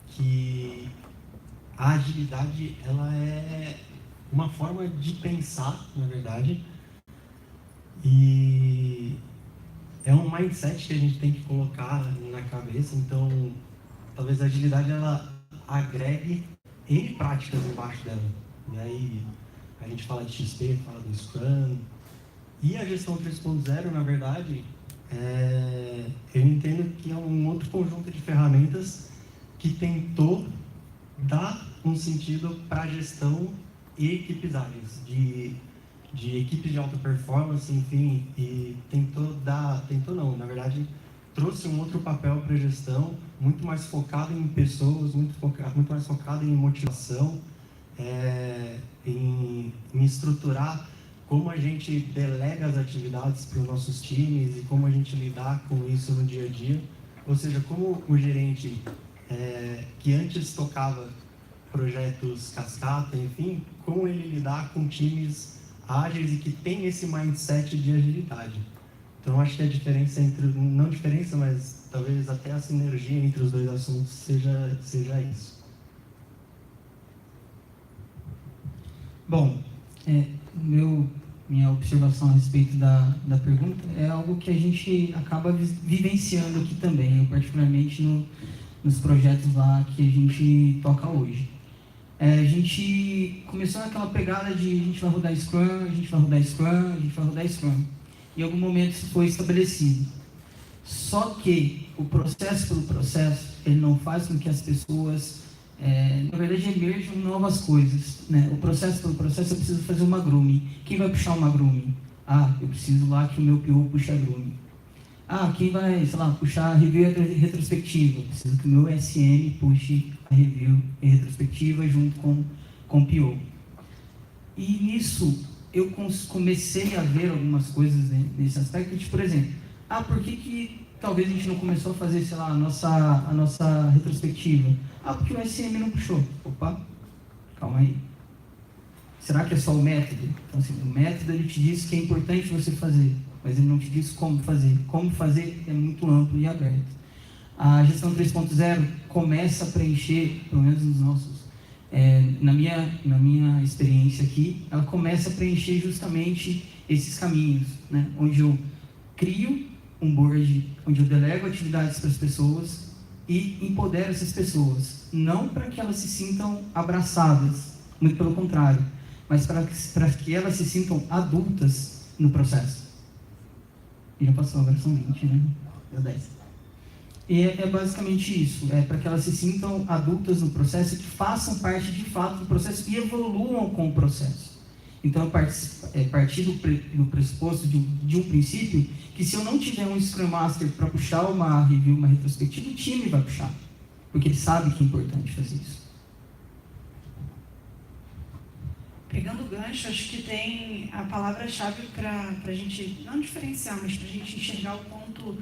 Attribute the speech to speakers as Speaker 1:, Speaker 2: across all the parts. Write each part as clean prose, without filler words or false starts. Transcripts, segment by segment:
Speaker 1: que a agilidade ela é uma forma de pensar, na verdade, e é um mindset que a gente tem que colocar na cabeça. Então, talvez a agilidade ela agregue N práticas embaixo dela. E aí a gente fala de XP, fala do Scrum, e a gestão 3.0, na verdade, eu entendo que é um outro conjunto de ferramentas que tentou dar um sentido para a gestão e equipes ágeis, de equipes de alta performance, enfim, e na verdade, trouxe um outro papel para a gestão, muito mais focado em pessoas, muito mais focado em motivação, em estruturar como a gente delega as atividades para os nossos times e como a gente lidar com isso no dia a dia. Ou seja, como o gerente que antes tocava projetos cascata, enfim, como ele lidar com times ágeis e que tem esse mindset de agilidade. Então, acho que a diferença não diferença, mas talvez até a sinergia entre os dois assuntos seja isso.
Speaker 2: Bom, minha observação a respeito da pergunta é algo que a gente acaba vivenciando aqui também, particularmente nos projetos lá que a gente toca hoje. A gente começou naquela pegada de a gente vai rodar Scrum, a gente vai rodar Scrum, a gente vai rodar Scrum. Em algum momento isso foi estabelecido. Só que o processo pelo processo, ele não faz com que as pessoas, na verdade, emerjam novas coisas, né? O processo pelo processo, eu preciso fazer uma grooming. Quem vai puxar uma grooming? Eu preciso lá que o meu PO puxe a grooming. Quem vai, sei lá, puxar a review retrospectiva? Eu preciso que o meu SM puxe a review retrospectiva junto com o PO. E nisso, eu comecei a ver algumas coisas nesse aspecto, tipo, por exemplo, por que talvez a gente não começou a fazer, sei lá, a nossa retrospectiva? Porque o SM não puxou. Opa, calma aí. Será que é só o método? Então, assim, o método ele te diz que é importante você fazer, mas ele não te diz como fazer. Como fazer é muito amplo e aberto. A gestão 3.0 começa a preencher, pelo menos nos nossos, na minha experiência aqui, ela começa a preencher justamente esses caminhos, né? Onde eu crio um board, onde eu delego atividades para as pessoas e empodero essas pessoas, não para que elas se sintam abraçadas, muito pelo contrário, mas para que elas se sintam adultas no processo. E já passou, agora são 20, né? Deu 10. E é basicamente isso, para que elas se sintam adultas no processo e que façam parte de fato do processo e evoluam com o processo. Então, partir do pressuposto de um princípio que se eu não tiver um Scrum Master para puxar uma review, uma retrospectiva, o time vai puxar, porque ele sabe que é importante fazer isso.
Speaker 3: Pegando o gancho, acho que tem a palavra-chave para a gente não diferenciar, mas para a gente enxergar o ponto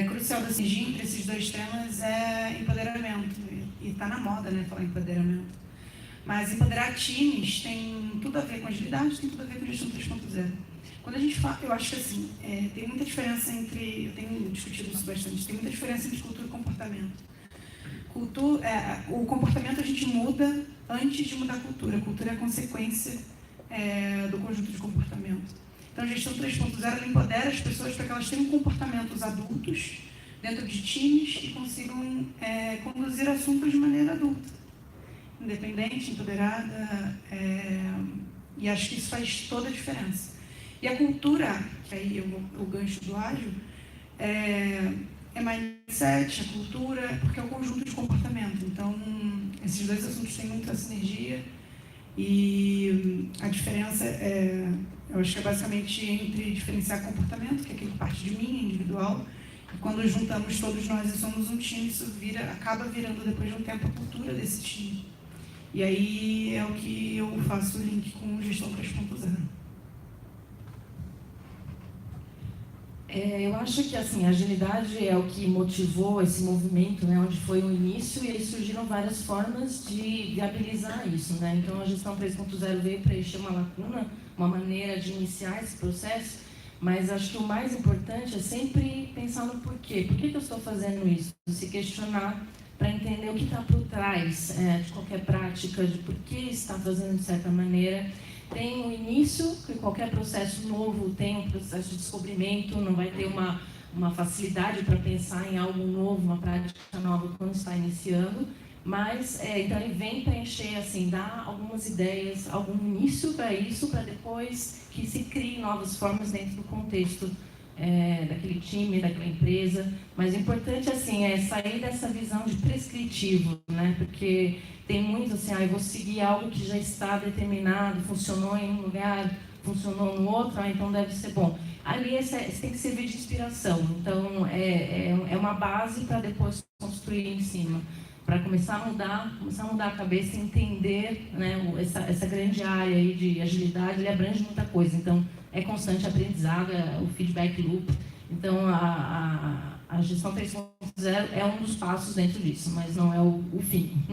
Speaker 3: crucial da sinergia entre esses dois temas é empoderamento. E está na moda, né, falar empoderamento. Mas empoderar times tem tudo a ver com agilidade, tem tudo a ver com gestão 3.0. Quando a gente fala, eu acho que assim, tem muita diferença entre, eu tenho discutido isso bastante, tem muita diferença entre cultura e comportamento. O comportamento a gente muda antes de mudar a cultura. A cultura é a consequência do conjunto de comportamento. Então, a gestão 3.0 empodera as pessoas para que elas tenham comportamentos adultos dentro de times e consigam conduzir assuntos de maneira adulta, independente, empoderada, e acho que isso faz toda a diferença. E a cultura, que aí o gancho do ágil, mindset, a cultura, porque é o conjunto de comportamento. Então, esses dois assuntos têm muita sinergia e a diferença eu acho que é basicamente entre diferenciar comportamento, que é aquilo que parte de mim, individual, e quando juntamos todos nós e somos um time, isso acaba virando depois de um tempo a cultura desse time. E aí é o que eu faço o link com gestão 3.0.
Speaker 4: Eu acho que assim, a agilidade é o que motivou esse movimento, né, onde foi o início, e aí surgiram várias formas de viabilizar isso, né? Então a gestão 3.0 veio preencher uma lacuna, uma maneira de iniciar esse processo, mas acho que o mais importante é sempre pensar no porquê. Por que eu estou fazendo isso? Se questionar para entender o que está por trás de qualquer prática, de por que está fazendo de certa maneira. Tem um início, que qualquer processo novo tem um processo de descobrimento, não vai ter uma facilidade para pensar em algo novo, uma prática nova quando está iniciando, mas então ele vem preencher, assim, dar algumas ideias, algum início para isso, para depois que se criem novas formas dentro do contexto daquele time, daquela empresa. Mas o importante, assim, é sair dessa visão de prescritivo, né? Porque tem muito assim, eu vou seguir algo que já está determinado, funcionou em um lugar, funcionou no outro, então deve ser bom. Ali você tem que servir de inspiração, então é uma base para depois construir em cima, para começar a mudar a cabeça e entender, né, essa grande área aí de agilidade, ele abrange muita coisa, então é constante aprendizado, o feedback loop, então a gestão 3.0 é um dos passos dentro disso, mas não é o fim.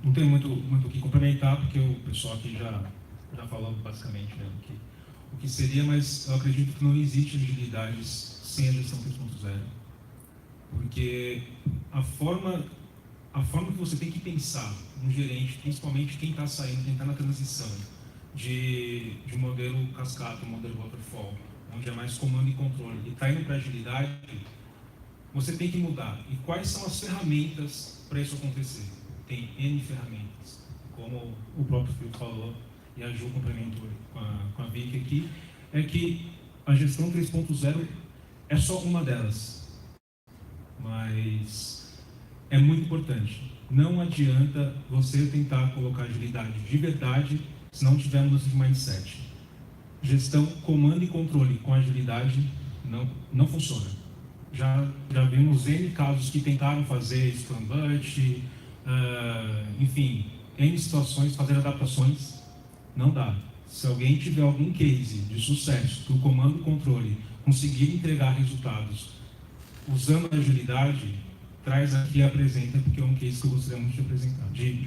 Speaker 5: Não tenho muito o que complementar, porque o pessoal aqui já falou basicamente, né, o que seria, mas eu acredito que não existe agilidade sem a gestão 3.0, porque a forma que você tem que pensar um gerente, principalmente quem está saindo, quem está na transição de um modelo cascata, um modelo waterfall, onde é mais comando e controle, e está indo para agilidade, você tem que mudar. E quais são as ferramentas para isso acontecer? Tem N ferramentas, como o próprio Filipe falou, e a Ju complementou com a Vicky aqui, é que a gestão 3.0 é só uma delas, mas é muito importante. Não adianta você tentar colocar agilidade de verdade se não tiver mudança de mindset. Gestão, comando e controle com agilidade não funciona. Já vimos N casos que tentaram fazer Scrum Budget, enfim, N situações, fazer adaptações, não dá. Se alguém tiver algum case de sucesso que o comando e controle conseguir entregar resultados usando a agilidade, traz aqui e apresenta, porque é um case que eu gostaria muito de apresentar, de